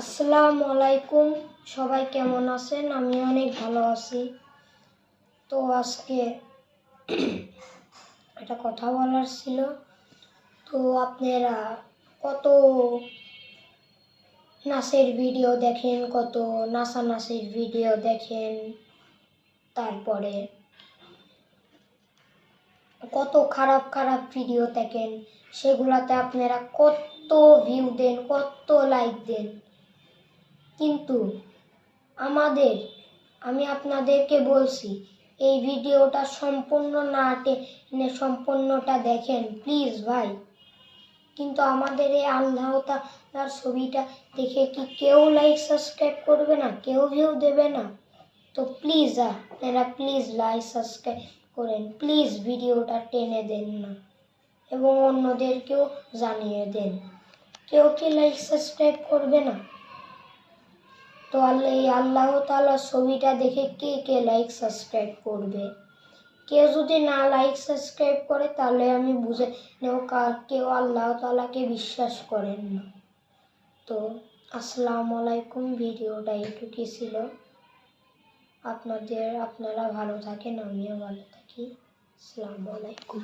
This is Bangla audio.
আসসালামু আলাইকুম, সবাই কেমন আছেন? আমি অনেক ভালো আছি। তো আজকে একটা কথা বলার ছিল। তো আপনারা কত নাচের ভিডিও দেখেন, কত নাচানাচির ভিডিও দেখেন, তারপরে কত খারাপ খারাপ ভিডিও দেখেন, সেগুলাতে আপনারা কত ভিউ দেন, কত লাইক দেন। কিন্তু আমি আপনাদেরকে বলছি, এই ভিডিওটা সম্পূর্ণ না টেনে সম্পূর্ণটা দেখেন প্লিজ ভাই। কিন্তু আমাদের এই আল্লাহ তাআলার ছবিটা দেখে কি কেউ লাইক সাবস্ক্রাইব করবে না? কেউ ভিউ দেবে না? তো প্লিজ আপনারা প্লিজ লাইক সাবস্ক্রাইব করেন, প্লিজ ভিডিওটা টেনে দেন না এবং অন্যদেরকেও জানিয়ে দেন। কেউ কি লাইক সাবস্ক্রাইব করবে না? তো এই আল্লাহ তাআলার ছবিটা দেখে কে কে লাইক সাবস্ক্রাইব করবে? কেউ যদি না লাইক সাবস্ক্রাইব করে তাহলে আমি বুঝে নেব কেউ আল্লাহ তাআলাকে বিশ্বাস করেন না। তো আসসালামু আলাইকুম, ভিডিওটা এইটুকুই ছিল। আপনারা ভালো থাকেন, আমিও ভালো থাকি। আসসালামু আলাইকুম।